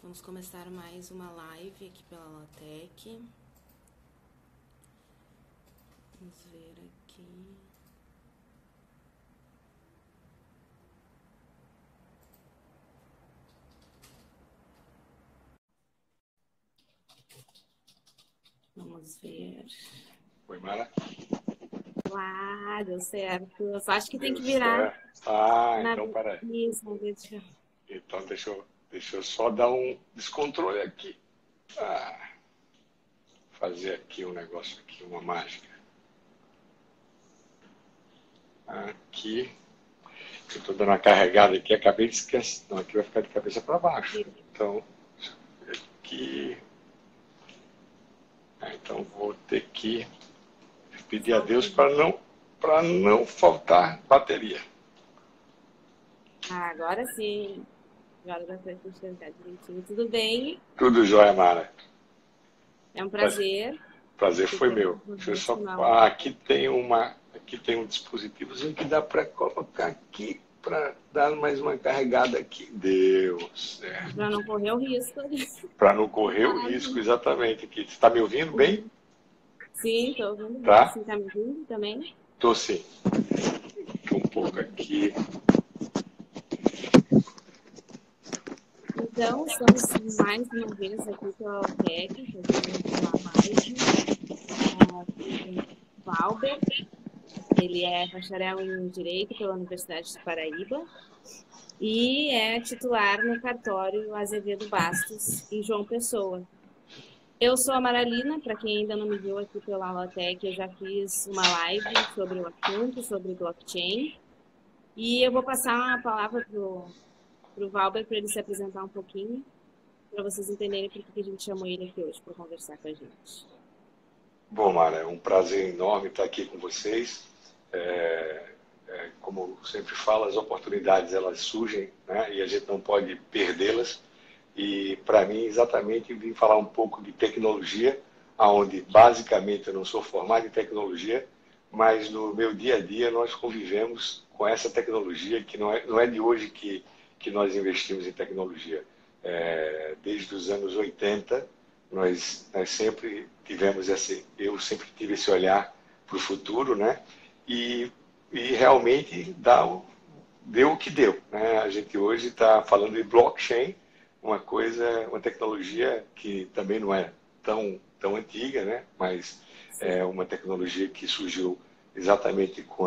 Vamos começar mais uma live aqui pela Lotec. Vamos ver aqui. Vamos ver. Oi, Mara. Lá, deu certo. Eu só acho que tem Deu que virar certo. Ah, na então peraí. isso, na vez de... Então deixa eu só dar um descontrole aqui. Fazer aqui um negócio aqui, uma mágica. Aqui. Eu estou dando uma carregada aqui, acabei de esquecer. Não, aqui vai ficar de cabeça para baixo. Então, aqui. Então vou ter que pedir a Deus para não faltar bateria. Agora sim. Agora dá pra enxergar direitinho. Tudo bem? Tudo jóia, Mara. É um prazer. Prazer foi Fiquei meu. Deixa eu só. profissional. Aqui tem um dispositivozinho que dá para colocar aqui para dar mais uma carregada aqui. Deu certo. Para não correr o risco. Para não correr o risco, exatamente. Aqui. Você está me ouvindo bem? Sim, estou ouvindo bem. Tá? Sim, tá me ouvindo também? Tô sim. Tô um pouco aqui. Então, estamos mais uma vez aqui pela OTEC, fazendo uma live com o Valber. Ele é bacharel em Direito pela Universidade de Paraíba e é titular no cartório Azevedo Bastos, em João Pessoa. Eu sou a Maralina, para quem ainda não me viu aqui pela Alotec, eu já fiz uma live sobre o assunto, sobre blockchain. E eu vou passar a palavra para o Valber para ele se apresentar um pouquinho, para vocês entenderem por que a gente chamou ele aqui hoje para conversar com a gente. Bom, Mara, é um prazer enorme estar aqui com vocês. Como eu sempre falo, as oportunidades elas surgem, né? E a gente não pode perdê-las. E para mim, exatamente, vim falar um pouco de tecnologia, aonde basicamente eu não sou formado em tecnologia, mas no meu dia a dia nós convivemos com essa tecnologia que não é de hoje que nós investimos em tecnologia. Desde os anos 80, nós sempre tivemos eu sempre tive esse olhar para o futuro, né? E realmente deu o que deu, né? A gente hoje está falando de blockchain, uma tecnologia que também não é tão antiga, né? Mas é uma tecnologia que surgiu exatamente com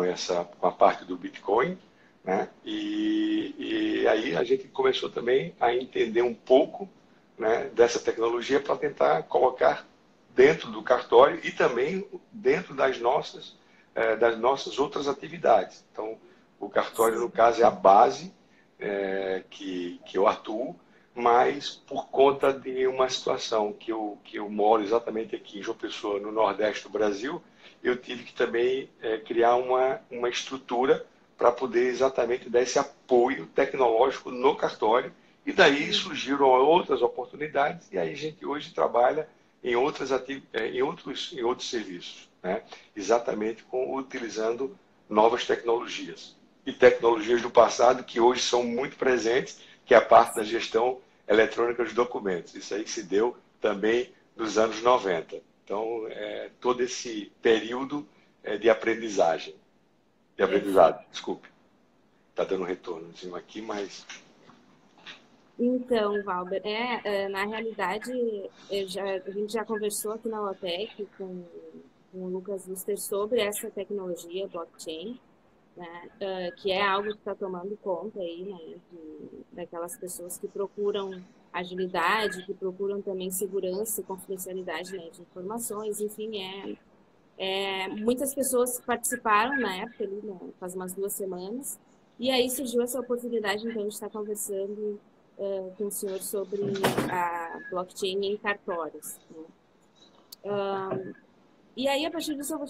a parte do Bitcoin, né? E aí a gente começou também a entender um pouco, né, dessa tecnologia para tentar colocar dentro do cartório e também dentro das nossas outras atividades. Então, o cartório, no caso, é a base que eu atuo, mas por conta de uma situação que eu moro exatamente aqui em João Pessoa, no Nordeste do Brasil, eu tive que também criar uma estrutura para poder exatamente dar esse apoio tecnológico no cartório, e daí surgiram outras oportunidades, e aí a gente hoje trabalha em outros serviços, né? Exatamente utilizando novas tecnologias. E tecnologias do passado que hoje são muito presentes, que é a parte da gestão eletrônica dos documentos. Isso aí se deu também nos anos 90. Então, todo esse período de aprendizagem. De aprendizado, desculpe. Está dando um retornozinho aqui, mas... Então, Valber, na realidade, a gente já conversou aqui na Lotec com o Lucas Luster sobre essa tecnologia blockchain, né, que é algo que está tomando conta aí, né, daquelas pessoas que procuram agilidade, que procuram também segurança e confidencialidade, né, de informações, enfim, muitas pessoas participaram na época, ali, né, faz umas 2 semanas, e aí surgiu essa oportunidade, então, de estar conversando com o senhor sobre a blockchain em cartórios, né? E aí, a partir disso, eu vou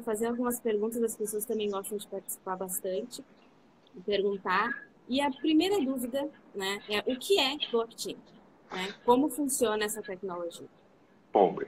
fazer algumas perguntas, as pessoas também gostam de participar bastante, de perguntar. E a primeira dúvida, né, é o que é blockchain? Né? Como funciona essa tecnologia? Bom,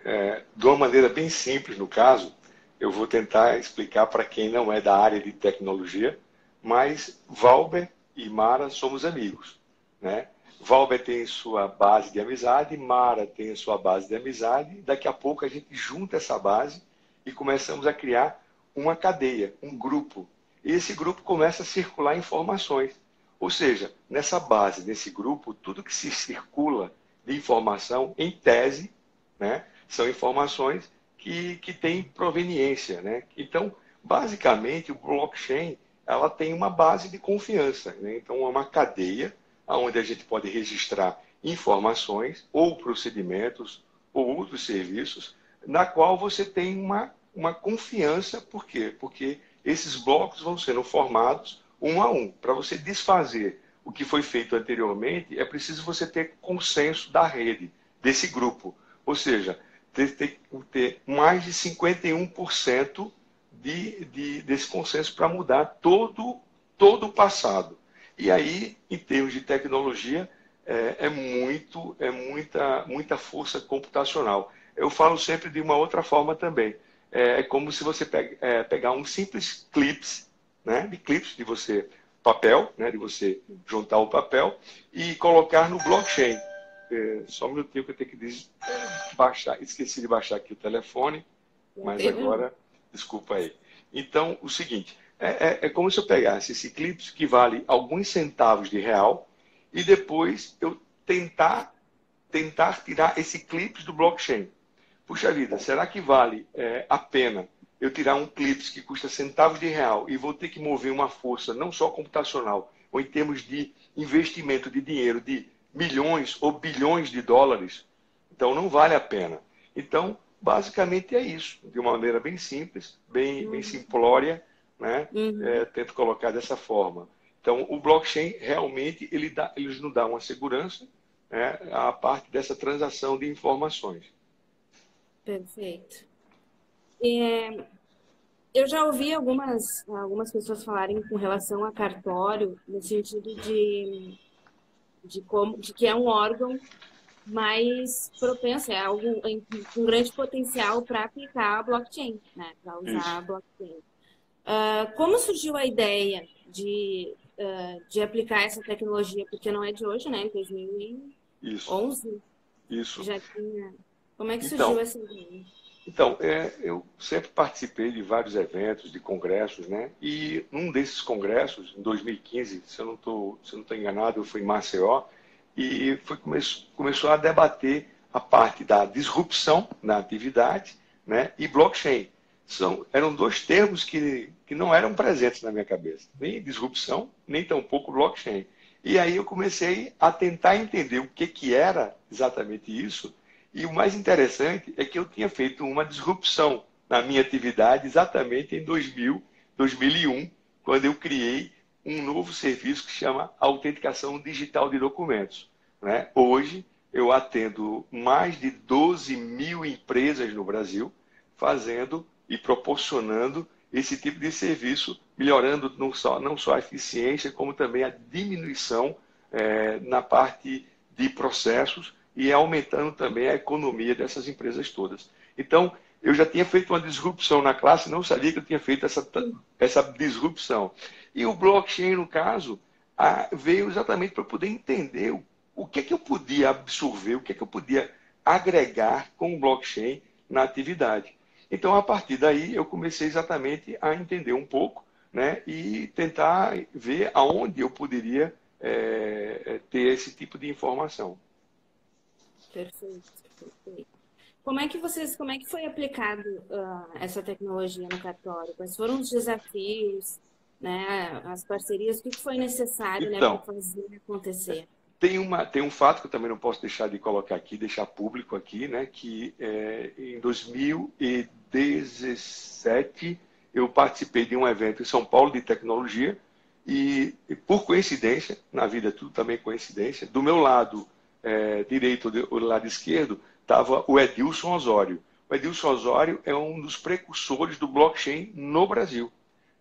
de uma maneira bem simples, no caso, eu vou tentar explicar para quem não é da área de tecnologia, mas Valber e Mara somos amigos, né? Valber tem sua base de amizade, Mara tem sua base de amizade, daqui a pouco a gente junta essa base e começamos a criar uma cadeia, um grupo. E esse grupo começa a circular informações. Ou seja, nessa base, nesse grupo, tudo que se circula de informação, em tese, né, são informações que têm proveniência. Né? Então, basicamente, o blockchain ela tem uma base de confiança. Né? Então, é uma cadeia onde a gente pode registrar informações ou procedimentos ou outros serviços, na qual você tem uma confiança. Por quê? Porque esses blocos vão sendo formados um a um. Para você desfazer o que foi feito anteriormente, é preciso você ter consenso da rede, desse grupo. Ou seja, ter mais de 51% desse consenso para mudar todo o passado. E aí, em termos de tecnologia, é muita força computacional. Eu falo sempre de uma outra forma também. É como se você pegar um simples clips, né, de clips de você, papel, né, de você juntar o papel e colocar no blockchain. Só um minutinho que eu tenho que baixar. Esqueci de baixar aqui o telefone, mas agora, desculpa aí. Então, o seguinte, é como se eu pegasse esse clips que vale alguns centavos de real e depois eu tentar tirar esse clips do blockchain. Puxa vida, será que vale a pena eu tirar um clips que custa centavos de real e vou ter que mover uma força não só computacional, ou em termos de investimento de dinheiro de milhões ou bilhões de dólares? Então não vale a pena. Então, basicamente é isso, de uma maneira bem simples, bem simplória, né? Tento colocar dessa forma. Então, o blockchain realmente ele nos dá uma segurança, né, a parte dessa transação de informações. Perfeito. Eu já ouvi algumas pessoas falarem com relação a cartório, no sentido de que é um órgão mais propenso, é algo com grande potencial para aplicar a blockchain, né? Para usar a blockchain. Como surgiu a ideia de aplicar essa tecnologia? Porque não é de hoje, né? Em 2011 Isso. já tinha. Como é que surgiu essa ideia? Então, eu sempre participei de vários eventos, de congressos, né? E num desses congressos, em 2015, se eu não estou enganado, eu fui em Maceió, e começou a debater a parte da disrupção na atividade, né? E blockchain. Eram dois termos que não eram presentes na minha cabeça, nem disrupção, nem tampouco blockchain. E aí eu comecei a tentar entender o que era exatamente isso. E o mais interessante é que eu tinha feito uma disrupção na minha atividade exatamente em 2001, quando eu criei um novo serviço que se chama Autenticação Digital de Documentos. Né? Hoje, eu atendo mais de 12 mil empresas no Brasil, fazendo e proporcionando esse tipo de serviço, melhorando não só a eficiência, como também a diminuição na parte de processos, e aumentando também a economia dessas empresas todas. Então, eu já tinha feito uma disrupção na classe, não sabia que eu tinha feito essa disrupção. E o blockchain, no caso, veio exatamente para poder entender o que eu podia absorver, o que eu podia agregar com o blockchain na atividade. Então, a partir daí, eu comecei exatamente a entender um pouco, né, e tentar ver aonde eu poderia ter esse tipo de informação. Perfeito, perfeito. Como é que foi aplicado essa tecnologia no cartório? Quais foram os desafios, né, as parcerias? O que foi necessário, né, para fazer acontecer? Tem um fato que eu também não posso deixar de colocar aqui, deixar público aqui, né, que em 2017 eu participei de um evento em São Paulo de tecnologia e por coincidência, na vida é tudo também coincidência, do meu lado direito, do lado esquerdo, estava o Edilson Osório. O Edilson Osório é um dos precursores do blockchain no Brasil,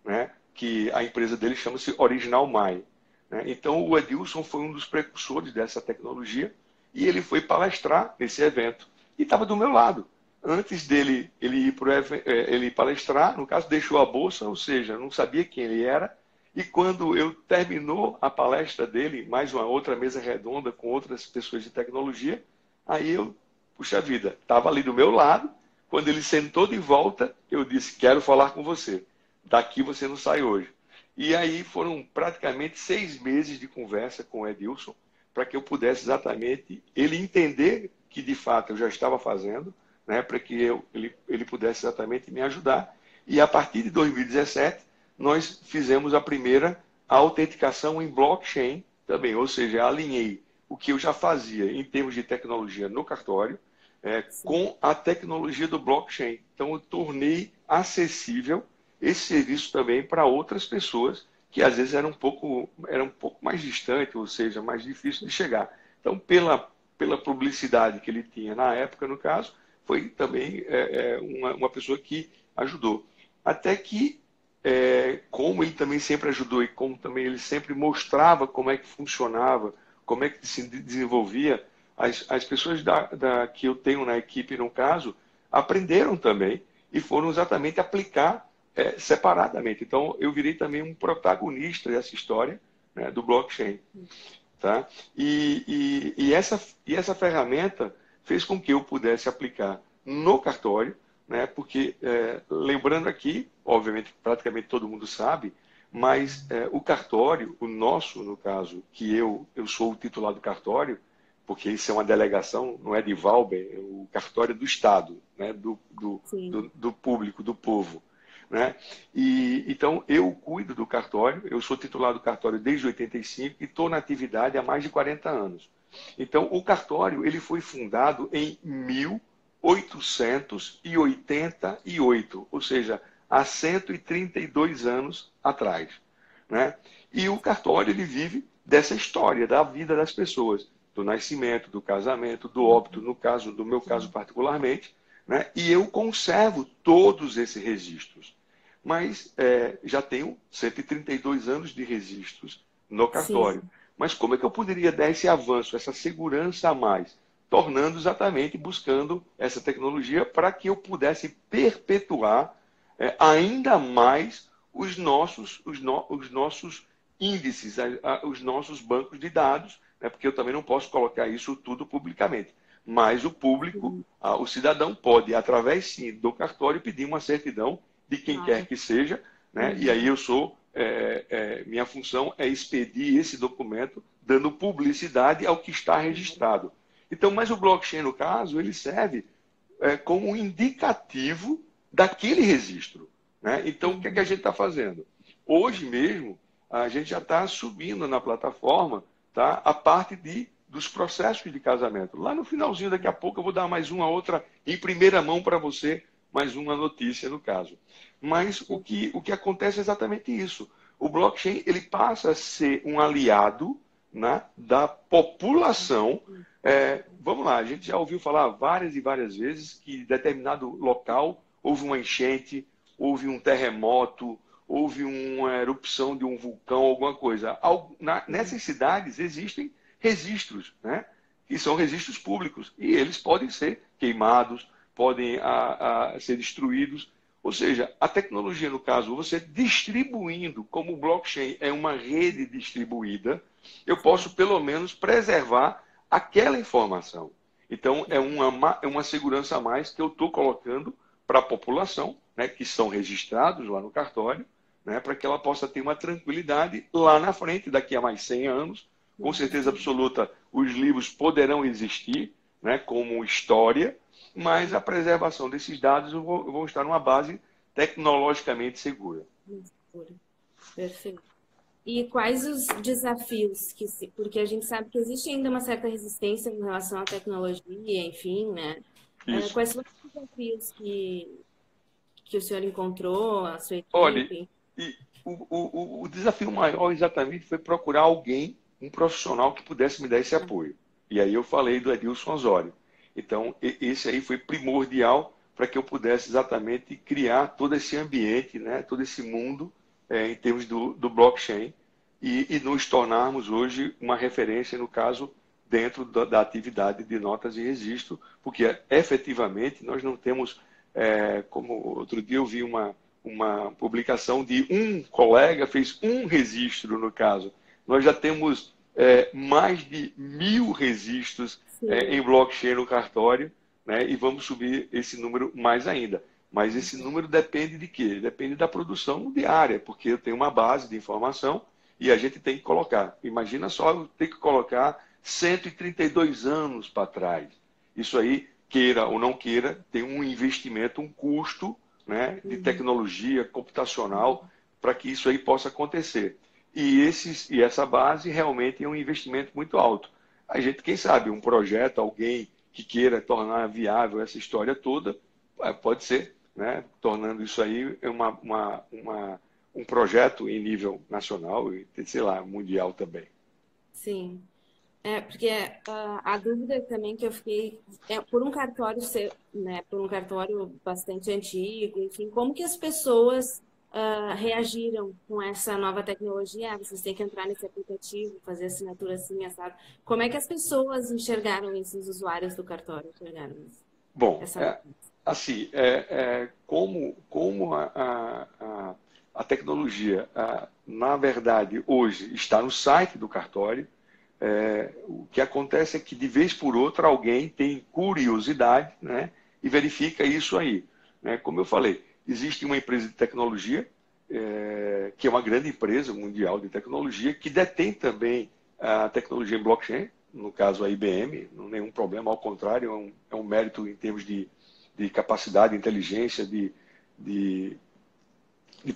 né? Que a empresa dele chama-se Original My. Né? Então, o Edilson foi um dos precursores dessa tecnologia e ele foi palestrar nesse evento. E estava do meu lado. Antes ele ir palestrar, no caso, deixou a bolsa, ou seja, não sabia quem ele era, E quando eu terminou a palestra dele, mais uma outra mesa redonda com outras pessoas de tecnologia, aí eu, puxa vida, estava ali do meu lado. Quando ele sentou de volta, eu disse: quero falar com você. Daqui você não sai hoje. E aí foram praticamente 6 meses de conversa com o Edilson, para que eu pudesse exatamente ele entender que de fato eu já estava fazendo, né, para que ele pudesse exatamente me ajudar. E a partir de 2017, nós fizemos a primeira autenticação em blockchain também, ou seja, alinhei o que eu já fazia em termos de tecnologia no cartório, Sim. com a tecnologia do blockchain. Então, eu tornei acessível esse serviço também para outras pessoas que às vezes era um pouco mais distante, ou seja, mais difícil de chegar. Então, pela publicidade que ele tinha na época, no caso, foi também uma pessoa que ajudou. Até que, como ele também sempre ajudou e como também ele sempre mostrava como é que funcionava, como é que se desenvolvia, as pessoas que eu tenho na equipe, no caso, aprenderam também e foram exatamente aplicar separadamente. Então, eu virei também um protagonista dessa história, né, do blockchain. Tá? E essa ferramenta fez com que eu pudesse aplicar no cartório, né? Porque, lembrando aqui, obviamente, praticamente todo mundo sabe, mas o cartório, o nosso, no caso, que eu sou o titular do cartório, porque isso é uma delegação, não é de Valber, é o cartório do Estado, né? Sim. Do público, do povo. Né? Então, eu cuido do cartório, eu sou titular do cartório desde 85 e estou na atividade há mais de 40 anos. Então, o cartório ele foi fundado em 1888, ou seja, há 132 anos atrás. Né? E o cartório ele vive dessa história, da vida das pessoas, do nascimento, do casamento, do óbito, no caso, do meu caso particularmente, né? E eu conservo todos esses registros. Mas já tenho 132 anos de registros no cartório. Sim. Mas como é que eu poderia dar esse avanço, essa segurança a mais? Tornando exatamente, buscando essa tecnologia para que eu pudesse perpetuar ainda mais os nossos índices, os nossos bancos de dados, né? Porque eu também não posso colocar isso tudo publicamente. Mas o público, Sim. o cidadão pode, através sim do cartório, pedir uma certidão de quem quer Nota. que seja, né? E aí Uhum. eu minha função é expedir esse documento, dando publicidade ao que está registrado. Então, mas o blockchain, no caso, ele serve como um indicativo daquele registro. Né? Então, o que, é que a Uhum. gente está fazendo? Hoje mesmo, a gente já está subindo na plataforma, tá, a parte dos processos de casamento. Lá no finalzinho, daqui a pouco, eu vou dar mais uma outra em primeira mão para você, mais uma notícia no caso. Mas o que acontece é exatamente isso. O blockchain ele passa a ser um aliado, né, da população. Vamos lá, a gente já ouviu falar várias e várias vezes que em determinado local houve uma enchente, houve um terremoto, houve uma erupção de um vulcão, alguma coisa. Nessas cidades existem registros, né? Que são registros públicos, e eles podem ser queimados, podem ser destruídos. Ou seja, a tecnologia, no caso, você distribuindo, como o blockchain é uma rede distribuída, eu posso pelo menos preservar aquela informação. Então, é uma segurança a mais que eu estou colocando para a população, né, que são registrados lá no cartório, né, para que ela possa ter uma tranquilidade lá na frente, daqui a mais 100 anos. Com certeza Sim. absoluta, os livros poderão existir, né, como história, mas a preservação desses dados vão estar numa base tecnologicamente segura. Segura. Perfeito. E quais os desafios porque a gente sabe que existe ainda uma certa resistência em relação à tecnologia, enfim, né? Isso. Quais foram os desafios que o senhor encontrou, a sua Olha, equipe? e o desafio maior exatamente foi procurar alguém, um profissional que pudesse me dar esse apoio. E aí eu falei do Edilson Osório. Então, esse aí foi primordial para que eu pudesse exatamente criar todo esse ambiente, né, todo esse mundo em termos do blockchain e nos tornarmos hoje uma referência, no caso, dentro da atividade de notas e registro, porque efetivamente nós não temos, como outro dia eu vi uma publicação de um colega fez um registro, no caso. Nós já temos mais de 1.000 registros em Sim. blockchain no cartório, né? E vamos subir esse número mais ainda. Mas esse número depende de quê? Depende da produção diária, porque eu tenho uma base de informação e a gente tem que colocar. Imagina só, eu tenho que colocar 132 anos para trás. Isso aí, queira ou não queira, tem um investimento, um custo, né, de Uhum. tecnologia computacional para que isso aí possa acontecer. E essa base realmente é um investimento muito alto. A gente, quem sabe, um projeto, alguém que queira tornar viável essa história toda, pode ser, né, tornando isso aí um projeto em nível nacional e, sei lá, mundial também. Sim. Porque a dúvida também que eu fiquei é por um cartório ser, né, por um cartório bastante antigo, enfim, como que as pessoas reagiram com essa nova tecnologia? Ah, vocês têm que entrar nesse aplicativo, fazer assinatura assim, sabe? Como é que as pessoas enxergaram isso, os usuários do cartório enxergaram isso? Bom, Essa mudança? assim, como a tecnologia, na verdade, hoje está no site do cartório, o que acontece é que, de vez por outra, alguém tem curiosidade, né, e verifica isso aí. Né? Como eu falei, existe uma empresa de tecnologia, que é uma grande empresa mundial de tecnologia, que detém também a tecnologia em blockchain, no caso a IBM, não tem nenhum problema, ao contrário, é um mérito em termos de capacidade, inteligência, de, de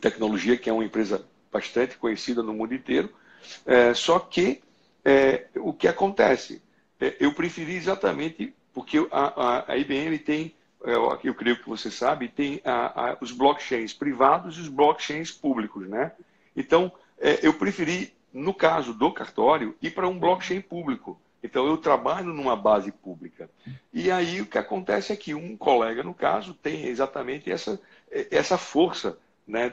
tecnologia, que é uma empresa bastante conhecida no mundo inteiro. Só que o que acontece? Eu preferi exatamente porque a IBM tem, eu creio que você sabe, tem os blockchains privados e os blockchains públicos, né? Então, eu preferi, no caso do cartório, ir para um blockchain público. Então, eu trabalho numa base pública. E aí o que acontece é que um colega, no caso, tem exatamente essa força, né,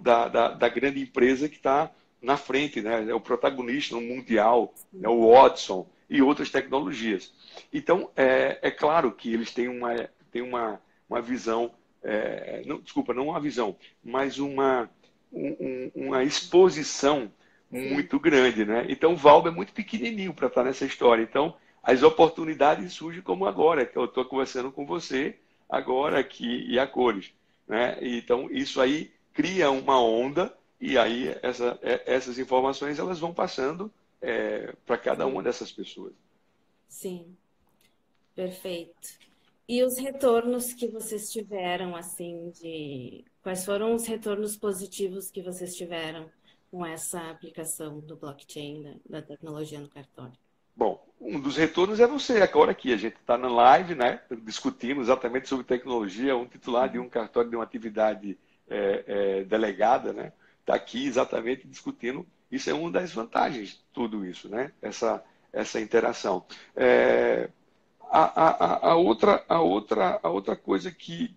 da grande empresa que está na frente, né, é o protagonista no mundial, né, o Watson e outras tecnologias. Então, é claro que eles têm uma visão, não, desculpa, não uma visão, mas uma exposição Sim. muito grande. Né? Então, o Valve é muito pequenininho para estar nessa história. Então, as oportunidades surgem como agora, que eu estou conversando com você agora aqui e a cores. Né? Então, isso aí cria uma onda e aí essas informações elas vão passando para cada uma Sim. dessas pessoas. Sim. Perfeito. E os retornos que vocês tiveram, assim, de quais foram os retornos positivos que vocês tiveram com essa aplicação do blockchain, da tecnologia no cartório? Bom, um dos retornos é você, agora aqui. A gente está na live, né, discutindo exatamente sobre tecnologia. Um titular de um cartório de uma atividade delegada, né, está aqui exatamente discutindo. Isso é uma das vantagens de tudo isso, né, essa interação. A outra coisa que,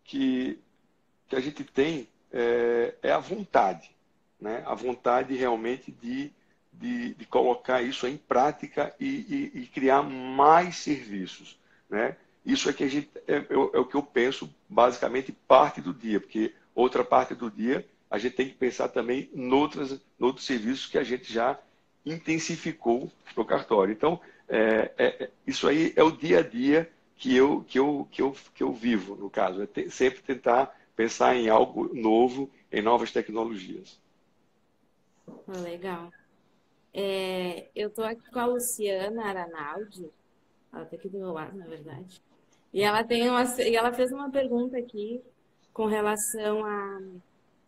que a gente tem a vontade, né? A vontade realmente de colocar isso em prática e criar mais serviços, né? Isso é que a gente é o que eu penso basicamente parte do dia, porque outra parte do dia a gente tem que pensar também noutros serviços que a gente já intensificou no cartório. Então, isso aí é o dia a dia que eu vivo, no caso. Sempre tentar pensar em algo novo, em novas tecnologias. Legal. Eu estou aqui com a Luciana Aranaldi, ela está aqui do meu lado, na verdade. E ela fez uma pergunta aqui com relação à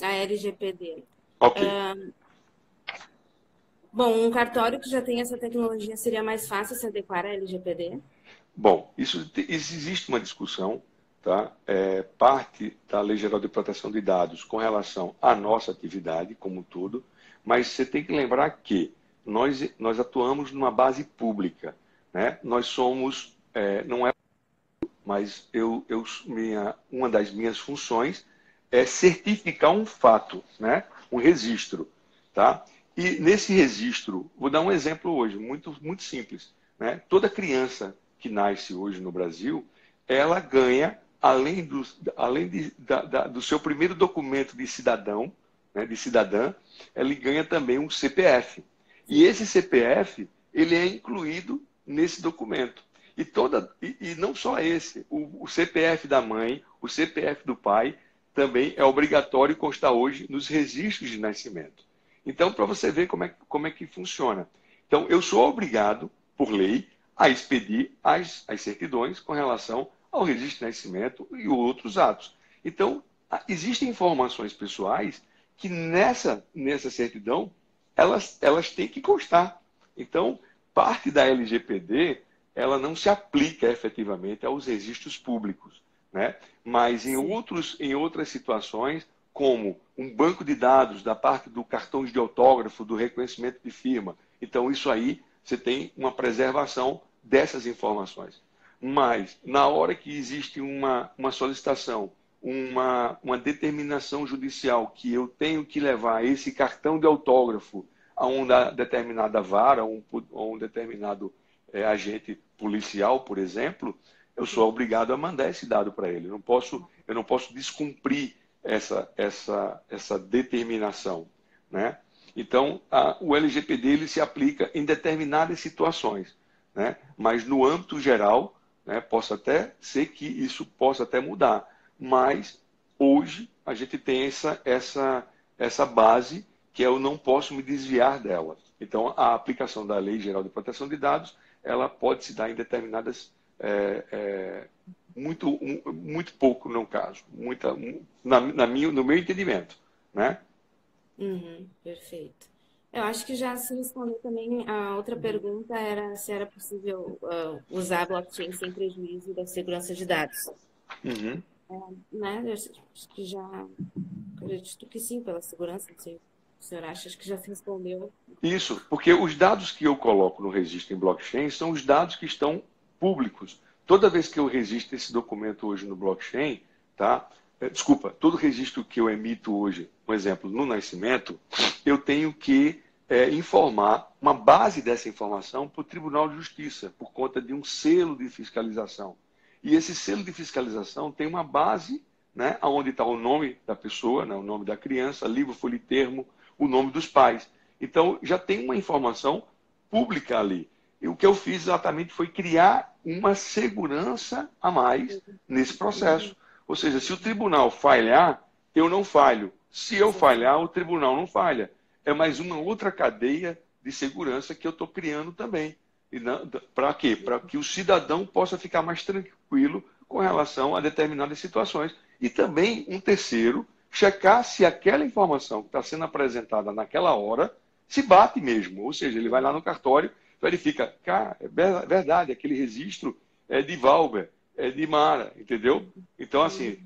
LGPD. Ok. Bom, um cartório que já tem essa tecnologia seria mais fácil se adequar à LGPD? Bom, isso existe uma discussão, tá? Parte da Lei Geral de Proteção de Dados com relação à nossa atividade como um todo, mas você tem que lembrar que nós atuamos numa base pública, né? Nós somos, não é, mas uma das minhas funções é certificar um fato, né? Um registro, tá? E nesse registro, vou dar um exemplo hoje, muito, muito simples, né? Toda criança que nasce hoje no Brasil, ela ganha do seu primeiro documento de cidadão, né, de cidadã, ele ganha também um CPF. E esse CPF, ele é incluído nesse documento. E não só esse, o CPF da mãe, o CPF do pai, também é obrigatório constar hoje nos registros de nascimento. Então, para você ver como é que funciona. Então, eu sou obrigado, por lei, a expedir as certidões com relação ao registro de nascimento e outros atos. Então, existem informações pessoais que nessa certidão, elas têm que constar. Então, parte da LGPD, ela não se aplica efetivamente aos registros públicos, né? Mas em outras situações, como um banco de dados da parte do cartão de autógrafo, do reconhecimento de firma, então isso aí você tem uma preservação dessas informações. Mas, na hora que existe uma solicitação, uma determinação judicial que eu tenho que levar esse cartão de autógrafo a uma determinada vara, a um determinado agente policial, por exemplo, eu sou obrigado a mandar esse dado para ele. Eu não posso descumprir essa determinação, né? Então, o LGPD ele se aplica em determinadas situações, né? Mas no âmbito geral, né, possa até ser que isso possa até mudar. Mas hoje a gente tem essa base que eu não posso me desviar dela. Então, a aplicação da Lei Geral de Proteção de Dados, ela pode se dar em determinadas muito pouco no caso, no meu entendimento, né? Perfeito. Eu acho que já se respondeu também. A outra pergunta era se era possível usar a blockchain sem prejuízo da segurança de dados. Uhum. Né? Eu acho que já acredito que sim, pela segurança. Não sei, o senhor acha que já se respondeu? Isso, porque os dados que eu coloco no registro em blockchain são os dados que estão públicos. Toda vez que eu registro esse documento hoje no blockchain, tá? Desculpa, todo registro que eu emito hoje, por exemplo, no nascimento, eu tenho que informar uma base dessa informação para o Tribunal de Justiça, por conta de um selo de fiscalização. E esse selo de fiscalização tem uma base, né, onde está o nome da pessoa, né, o nome da criança, livro, folha e termo, o nome dos pais. Então, já tem uma informação pública ali. E o que eu fiz exatamente foi criar uma segurança a mais nesse processo. Ou seja, se o tribunal falhar, eu não falho. Se eu falhar, o tribunal não falha. É mais uma outra cadeia de segurança que eu estou criando também. Para quê? Para que o cidadão possa ficar mais tranquilo com relação a determinadas situações. E também um terceiro, checar se aquela informação que está sendo apresentada naquela hora se bate mesmo. Ou seja, ele vai lá no cartório, verifica, cara, é verdade, aquele registro é de Valber, é de Mara, entendeu? Então, assim,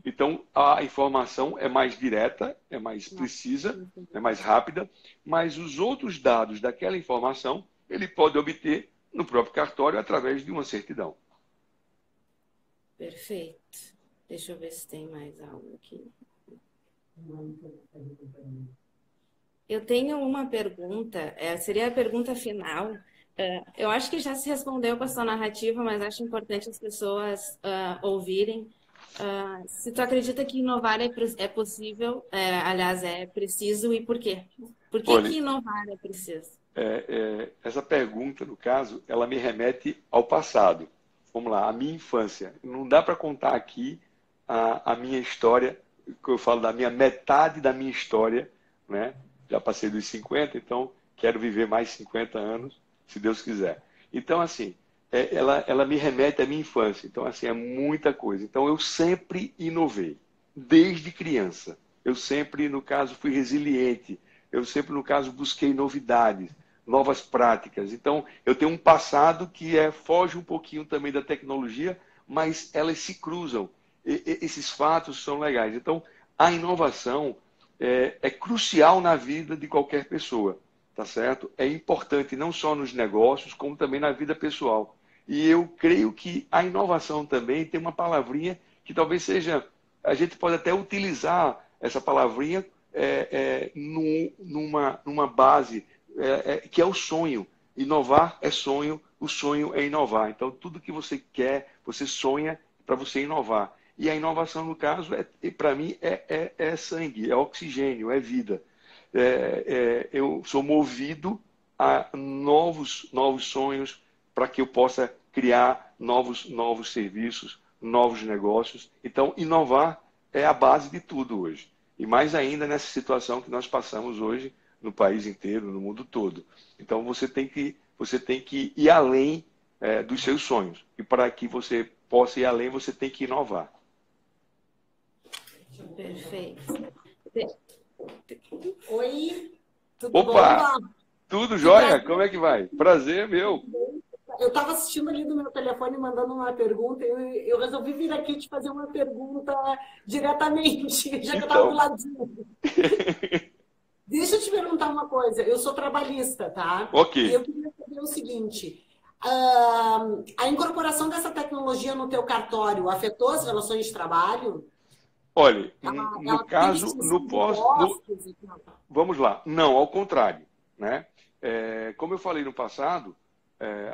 a informação é mais direta, é mais precisa, é mais rápida, mas os outros dados daquela informação ele pode obter no próprio cartório através de uma certidão. Perfeito. Deixa eu ver se tem mais algo aqui. Eu tenho uma pergunta, seria a pergunta final. Eu acho que já se respondeu com a sua narrativa, mas acho importante as pessoas ouvirem. Se tu acredita que inovar é possível, aliás, é preciso, e por quê? Por que Olha, que inovar é preciso? essa pergunta, no caso, ela me remete ao passado. Vamos lá, a minha infância. Não dá para contar aqui a minha história, que eu falo da minha metade da minha história, né? Já passei dos 50, então quero viver mais 50 anos, se Deus quiser. Então, assim, ela me remete à minha infância. Então, assim, é muita coisa. Então, eu sempre inovei, desde criança. Eu sempre, no caso, fui resiliente. Eu sempre, no caso, busquei novidades, novas práticas. Então, eu tenho um passado que foge um pouquinho também da tecnologia, mas elas se cruzam. Esses fatos são legais. Então, a inovação é crucial na vida de qualquer pessoa, tá certo? É importante não só nos negócios, como também na vida pessoal. E eu creio que a inovação também tem uma palavrinha que talvez seja... A gente pode até utilizar essa palavrinha numa base que é o sonho. Inovar é sonho, o sonho é inovar. Então, tudo que você quer, você sonha para você inovar. E a inovação, no caso, para mim, é sangue, é oxigênio, é vida. Eu sou movido a novos sonhos para que eu possa criar novos serviços, novos negócios. Então, inovar é a base de tudo hoje. E mais ainda nessa situação que nós passamos hoje no país inteiro, no mundo todo. Então, você tem que ir além dos seus sonhos. E para que você possa ir além, você tem que inovar. Perfeito. Oi, tudo Opa! bom? Tudo jóia? Como é que vai? Prazer, meu. Eu estava assistindo ali no meu telefone, mandando uma pergunta, e eu resolvi vir aqui te fazer uma pergunta diretamente, já que eu estava do ladinho. Deixa eu te perguntar uma coisa. Eu sou trabalhista, tá? Ok. E eu queria saber o seguinte. A incorporação dessa tecnologia no teu cartório afetou as relações de trabalho? Olha, no caso, vamos lá. Não, ao contrário, né? Como eu falei no passado,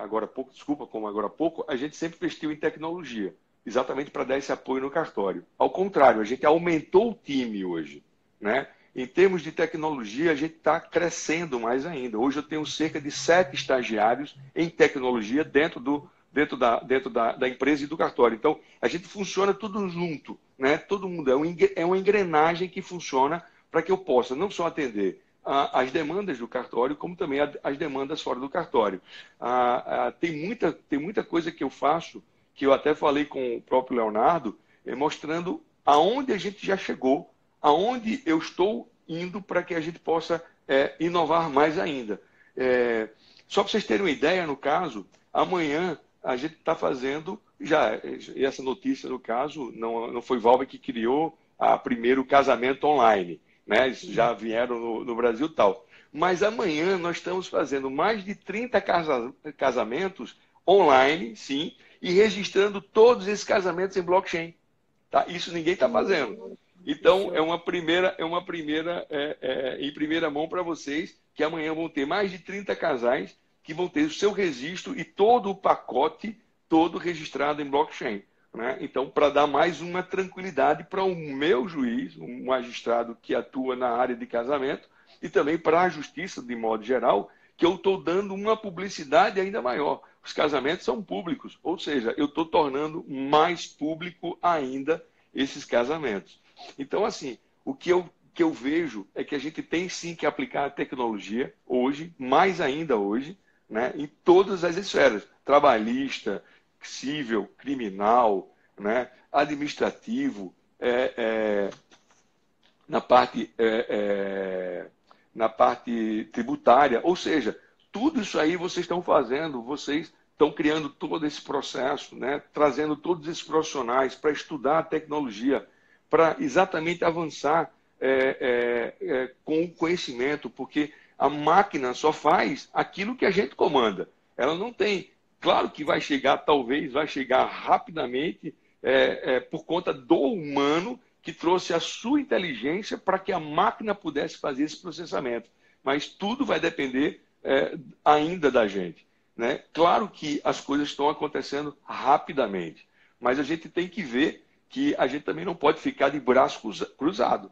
agora há pouco, a gente sempre investiu em tecnologia, exatamente para dar esse apoio no cartório. Ao contrário, a gente aumentou o time hoje, né? Em termos de tecnologia, a gente está crescendo mais ainda. Hoje eu tenho cerca de 7 estagiários em tecnologia dentro da empresa e do cartório. Então, a gente funciona tudo junto, né? Todo mundo é uma engrenagem que funciona para que eu possa não só atender as demandas do cartório, como também as demandas fora do cartório. Tem muita coisa que eu faço, que eu até falei com o próprio Leonardo, mostrando aonde a gente já chegou, aonde eu estou indo para que a gente possa inovar mais ainda. Só para vocês terem uma ideia, no caso, amanhã a gente está fazendo, e essa notícia, no caso, não foi Valber que criou primeiro casamento online, né? Já vieram no Brasil e tal. Mas amanhã nós estamos fazendo mais de 30 casamentos online, sim, e registrando todos esses casamentos em blockchain. Tá? Isso ninguém está fazendo. Então, é uma primeira em primeira mão para vocês, que amanhã vão ter mais de 30 casais que vão ter o seu registro e todo o pacote todo registrado em blockchain. Né? Então, para dar mais uma tranquilidade para o meu juiz, um magistrado que atua na área de casamento, e também para a justiça, de modo geral, que eu estou dando uma publicidade ainda maior. Os casamentos são públicos, ou seja, eu estou tornando mais público ainda esses casamentos. Então, assim, o que eu vejo é que a gente tem sim que aplicar a tecnologia hoje, mais ainda hoje, né, em todas as esferas, trabalhista, civil, criminal, né, administrativo, na parte tributária, ou seja, tudo isso aí vocês estão fazendo, vocês estão criando todo esse processo, né, trazendo todos esses profissionais para estudar a tecnologia, para exatamente avançar com o conhecimento, porque a máquina só faz aquilo que a gente comanda. Ela não tem. Claro que talvez vai chegar rapidamente por conta do humano que trouxe a sua inteligência para que a máquina pudesse fazer esse processamento. Mas tudo vai depender ainda da gente. Né? Claro que as coisas estão acontecendo rapidamente, mas a gente tem que ver que a gente também não pode ficar de braço cruzado.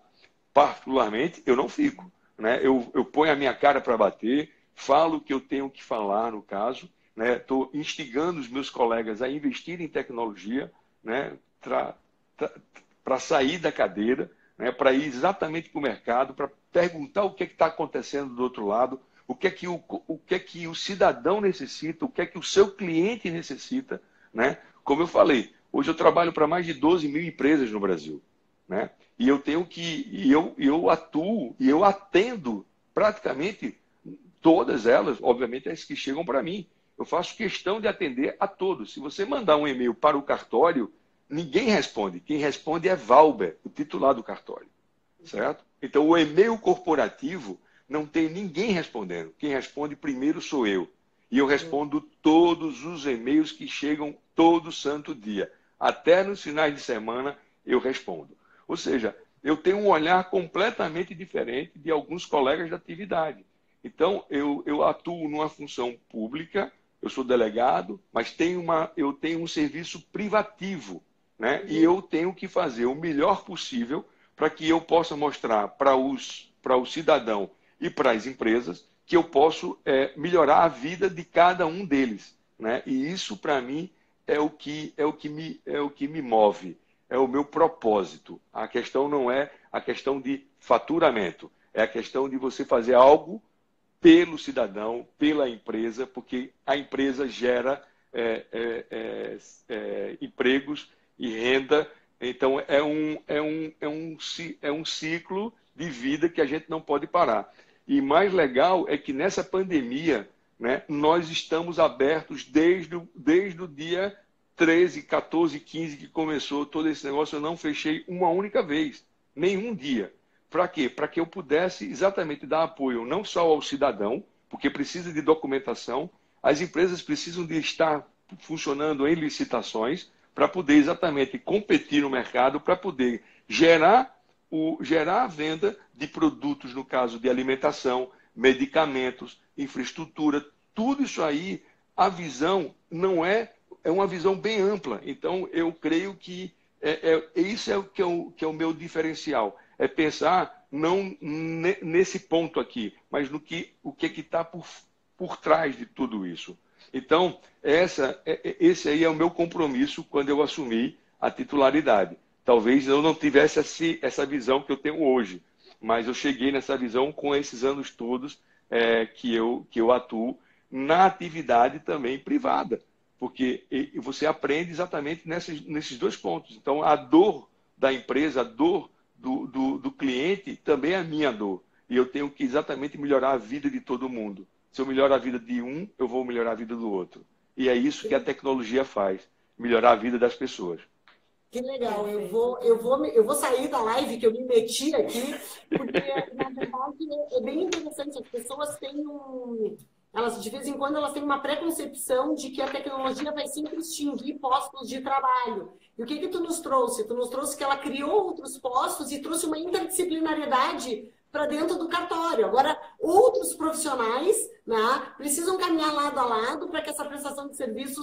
Particularmente, eu não fico. Né? Eu ponho a minha cara para bater, falo o que eu tenho que falar, no caso, estou instigando os meus colegas a investir em tecnologia, né? Para sair da cadeira, né? Para ir exatamente para o mercado, para perguntar o que está acontecendo do outro lado, o que é que o cidadão necessita, o que é que o seu cliente necessita. Né? Como eu falei, hoje eu trabalho para mais de 12 mil empresas no Brasil. Né? E eu atuo e eu atendo praticamente todas elas, obviamente as que chegam para mim. Eu faço questão de atender a todos. Se você mandar um e-mail para o cartório, ninguém responde. Quem responde é Valber, o titular do cartório. Certo? Então, o e-mail corporativo não tem ninguém respondendo. Quem responde primeiro sou eu. E eu respondo todos os e-mails que chegam todo santo dia. Até nos finais de semana eu respondo. Ou seja, eu tenho um olhar completamente diferente de alguns colegas da atividade. Então, eu atuo numa função pública, eu sou delegado, mas eu tenho um serviço privativo. né? E eu tenho que fazer o melhor possível para que eu possa mostrar para o cidadão e para as empresas que eu posso melhorar a vida de cada um deles, né? E isso, para mim, é o que me move, é o meu propósito. A questão não é a questão de faturamento, é a questão de você fazer algo pelo cidadão, pela empresa, porque a empresa gera empregos e renda. Então, é um ciclo de vida que a gente não pode parar. E mais legal é que nessa pandemia, né, nós estamos abertos desde o dia 13, 14, 15 que começou todo esse negócio. Eu não fechei uma única vez, nenhum dia. Para quê? Para que eu pudesse exatamente dar apoio não só ao cidadão, porque precisa de documentação, as empresas precisam de estar funcionando em licitações para poder exatamente competir no mercado, para poder gerar a venda de produtos, no caso de alimentação, medicamentos, infraestrutura, tudo isso aí, a visão não é uma visão bem ampla. Então, eu creio que isso que é o meu diferencial. É pensar não nesse ponto aqui, mas no o que está por trás de tudo isso. Então, esse aí é o meu compromisso quando eu assumi a titularidade. Talvez eu não tivesse essa visão que eu tenho hoje, mas eu cheguei nessa visão com esses anos todos que eu atuo na atividade também privada, porque você aprende exatamente nesses dois pontos. Então, a dor da empresa, a dor do cliente também é a minha dor. E eu tenho que exatamente melhorar a vida de todo mundo. Se eu melhorar a vida de um, eu vou melhorar a vida do outro. E é isso que a tecnologia faz, melhorar a vida das pessoas. Que legal, eu vou sair da live que eu me meti aqui, porque, na verdade, é bem interessante. As pessoas têm elas, de vez em quando, elas têm uma preconcepção de que a tecnologia vai sempre extinguir postos de trabalho. E o que tu nos trouxe? Tu nos trouxe que ela criou outros postos e trouxe uma interdisciplinariedade para dentro do cartório. Agora, outros profissionais, né, precisam caminhar lado a lado para que essa prestação de serviço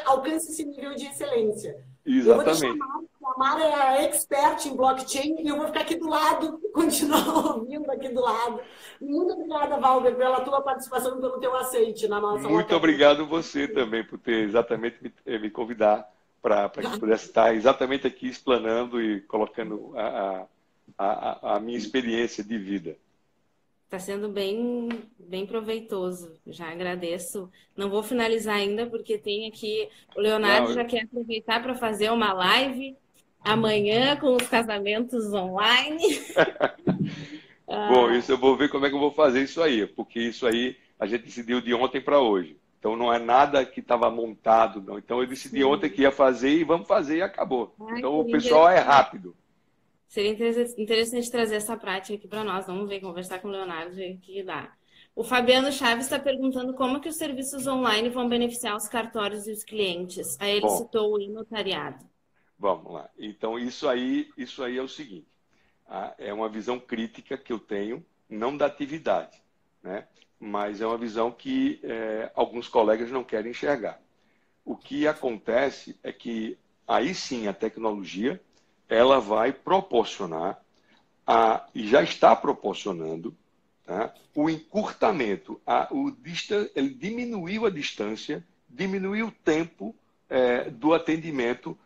alcance esse nível de excelência. Exatamente. Eu vou deixar a Mara é a expert em blockchain e eu vou ficar aqui do lado, continuar ouvindo aqui do lado. Muito obrigada, Valber, pela tua participação e pelo teu aceite na nossa Muito obrigado você também por ter exatamente me convidar para que eu pudesse estar exatamente aqui explanando e colocando a minha experiência de vida. Está sendo bem proveitoso. Já agradeço. Não vou finalizar ainda, porque tem aqui... O Leonardo já quer aproveitar para fazer uma live amanhã com os casamentos online. Bom, isso eu vou ver como é que eu vou fazer isso aí, porque isso aí a gente decidiu de ontem para hoje. Então não é nada que estava montado, não. Então eu decidi ontem que ia fazer e vamos fazer e acabou. Então o pessoal é rápido. Seria interessante trazer essa prática aqui para nós. Vamos ver, conversar com o Leonardo, ver o que dá. O Fabiano Chaves está perguntando como que os serviços online vão beneficiar os cartórios e os clientes. Aí ele citou o e-notariado. Vamos lá. Então, isso aí é o seguinte. É uma visão crítica que eu tenho, não da atividade, né? Mas é uma visão que alguns colegas não querem enxergar. O que acontece é que, aí sim, a tecnologia ela vai proporcionar, e já está proporcionando, tá, o encurtamento, ele diminuiu a distância, diminuiu o tempo do atendimento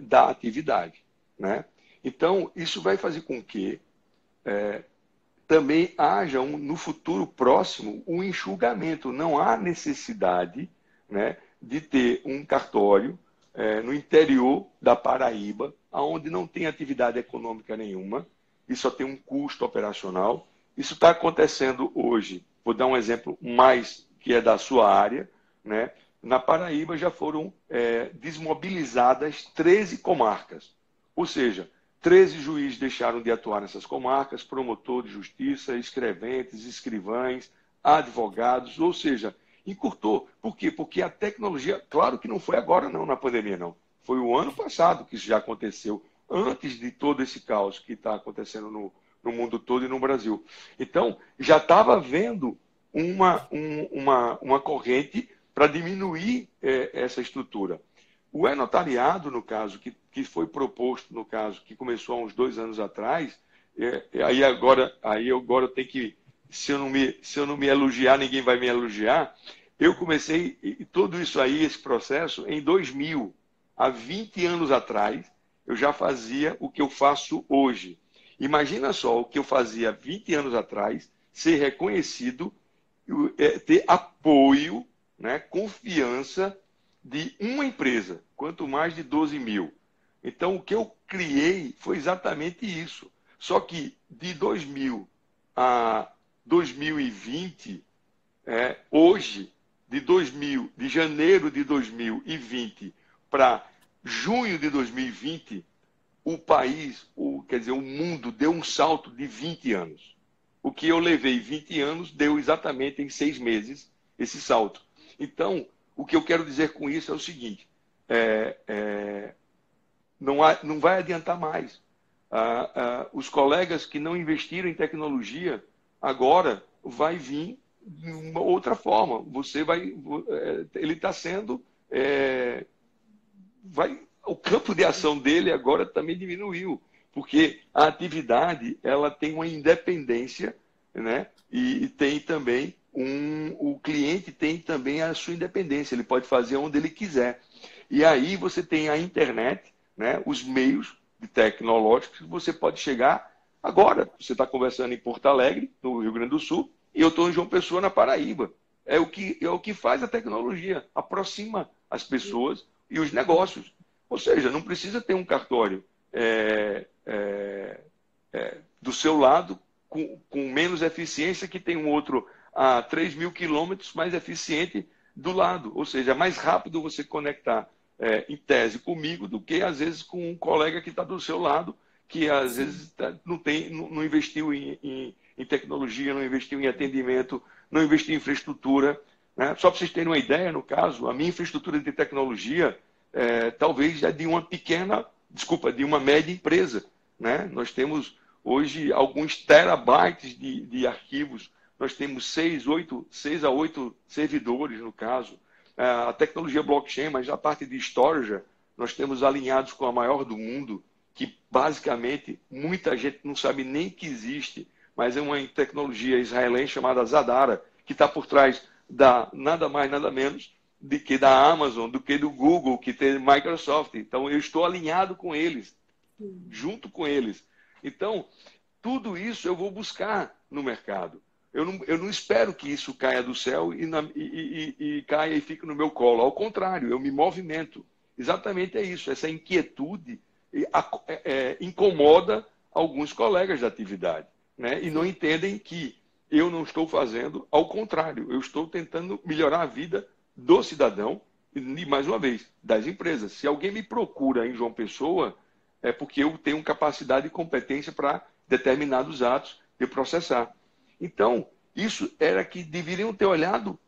da atividade, né? Então, isso vai fazer com que também haja, no futuro próximo, um enxugamento. Não há necessidade, né, de ter um cartório no interior da Paraíba, onde não tem atividade econômica nenhuma e só tem um custo operacional. Isso está acontecendo hoje. Vou dar um exemplo mais que é da sua área, né? Na Paraíba já foram desmobilizadas 13 comarcas. Ou seja, 13 juízes deixaram de atuar nessas comarcas, promotor de justiça, escreventes, escrivães, advogados, ou seja, encurtou. Por quê? Porque a tecnologia, claro que não foi agora não, na pandemia não. Foi o ano passado que isso já aconteceu, antes de todo esse caos que está acontecendo no mundo todo e no Brasil. Então, já estava havendo uma corrente para diminuir essa estrutura. O e-notariado, no caso, que foi proposto, no caso, que começou há uns 2 anos atrás, aí agora eu tenho que, se eu não me elogiar, ninguém vai me elogiar. Eu comecei tudo isso aí, esse processo, em 2000. Há 20 anos atrás, eu já fazia o que eu faço hoje. Imagina só o que eu fazia 20 anos atrás, ser reconhecido, ter apoio, né, confiança de uma empresa, quanto mais de 12 mil. Então, o que eu criei foi exatamente isso. Só que de 2000 a 2020, hoje, de janeiro de 2020 para junho de 2020, o país, quer dizer, o mundo deu um salto de 20 anos. O que eu levei 20 anos deu exatamente em 6 meses esse salto. Então, o que eu quero dizer com isso é o seguinte, não vai adiantar mais. Os colegas que não investiram em tecnologia, agora vai vir de uma outra forma. Ele está sendo... o campo de ação dele agora também diminuiu, porque a atividade ela tem uma independência, né? E tem também o cliente tem também a sua independência, ele pode fazer onde ele quiser. E aí você tem a internet, né? Os meios tecnológicos que você pode chegar agora. Você está conversando em Porto Alegre, no Rio Grande do Sul, e eu estou em João Pessoa, na Paraíba. É o que faz a tecnologia, aproxima as pessoas e os negócios. Ou seja, não precisa ter um cartório do seu lado com menos eficiência que tem um outro a 3.000 quilômetros mais eficiente do lado. Ou seja, é mais rápido você conectar em tese comigo do que às vezes com um colega que está do seu lado, que às vezes não investiu em tecnologia, não investiu em atendimento, não investiu em infraestrutura. Né? Só para vocês terem uma ideia, no caso, a minha infraestrutura de tecnologia talvez é de uma média empresa. Né? Nós temos hoje alguns terabytes de arquivos, nós temos 6 a 8 servidores, no caso. A tecnologia blockchain, mas a parte de storage, nós temos alinhados com a maior do mundo, que basicamente muita gente não sabe nem que existe, mas é uma tecnologia israelense chamada Zadara, que está por trás da nada mais, nada menos do que da Amazon, do que do Google, que tem Microsoft. Então, eu estou alinhado com eles, junto com eles. Então, tudo isso eu vou buscar no mercado. Eu não espero que isso caia do céu e caia e fique no meu colo. Ao contrário, eu me movimento. Exatamente é isso. Essa inquietude incomoda alguns colegas da atividade, né? E não entendem que eu não estou fazendo, ao contrário, eu estou tentando melhorar a vida do cidadão e, mais uma vez, das empresas. Se alguém me procura em João Pessoa, é porque eu tenho capacidade e competência para determinados atos de processar. Então, isso era que deveriam ter olhado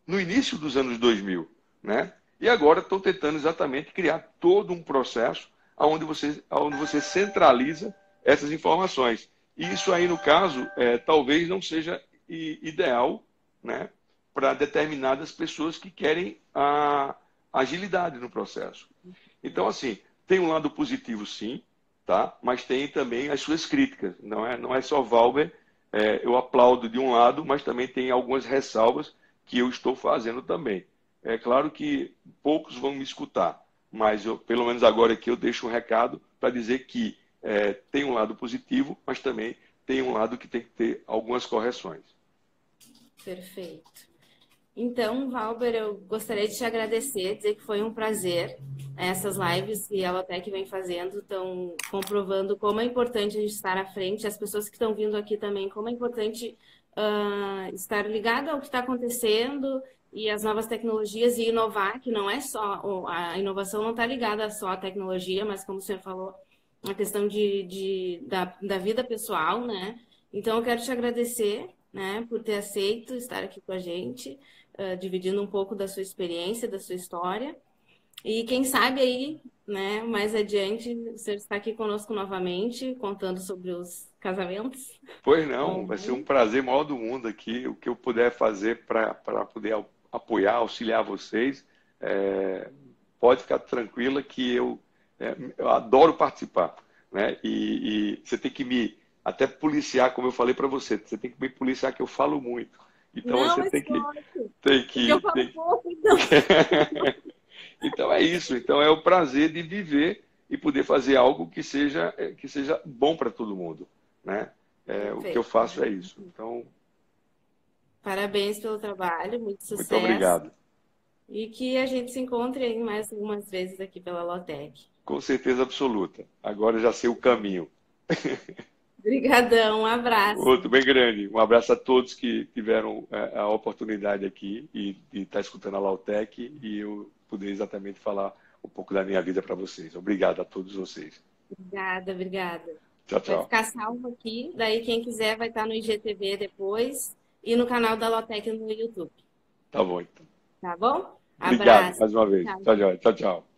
no início dos anos 2000, né? E agora estão tentando exatamente criar todo um processo onde você centraliza essas informações. E isso aí, no caso, talvez não seja ideal, né, para determinadas pessoas que querem a agilidade no processo. Então, assim, tem um lado positivo, sim, tá? Mas tem também as suas críticas. Não é só Valber. Eu aplaudo de um lado, mas também tem algumas ressalvas que eu estou fazendo também. É claro que poucos vão me escutar, mas pelo menos agora aqui eu deixo um recado para dizer que tem um lado positivo, mas também tem um lado que tem que ter algumas correções. Perfeito. Então, Valber, eu gostaria de te agradecer, dizer que foi um prazer. Essas lives que a Elotec vem fazendo estão comprovando como é importante a gente estar à frente, as pessoas que estão vindo aqui também, como é importante estar ligado ao que está acontecendo e as novas tecnologias e inovar, que não é só, a inovação não está ligada só à tecnologia, mas como o senhor falou, a questão da vida pessoal, né? Então, eu quero te agradecer, né, por ter aceito estar aqui com a gente, dividindo um pouco da sua experiência, da sua história. E quem sabe aí, né, mais adiante, o senhor está aqui conosco novamente, contando sobre os casamentos. Pois não, vai ser um prazer maior do mundo aqui, o que eu puder fazer para poder apoiar, auxiliar vocês. pode ficar tranquila que eu adoro participar, né? E você tem que me até policiar, como eu falei para você tem que me policiar que eu falo muito. Então Não, você mas tem que porque eu falo pouco, então. Então é isso. Então é o prazer de viver e poder fazer algo que seja bom para todo mundo, né? O que eu faço é isso. Então, parabéns pelo trabalho, muito muito sucesso. obrigado. E que a gente se encontre aí mais algumas vezes aqui pela Lotec. Com certeza absoluta. Agora eu já sei o caminho. Obrigadão, um abraço. Outro bem grande. Um abraço a todos que tiveram a oportunidade aqui e estar escutando a Lautec e eu poder exatamente falar um pouco da minha vida para vocês. Obrigado a todos vocês. Obrigada. Tchau, Vai tchau. ficar salvo aqui, daí quem quiser vai estar no IGTV depois e no canal da Lotec no YouTube. Tá bom, então. Tá bom? Obrigado Abraço. mais uma vez. Tchau. Tchau, tchau. Tchau, tchau.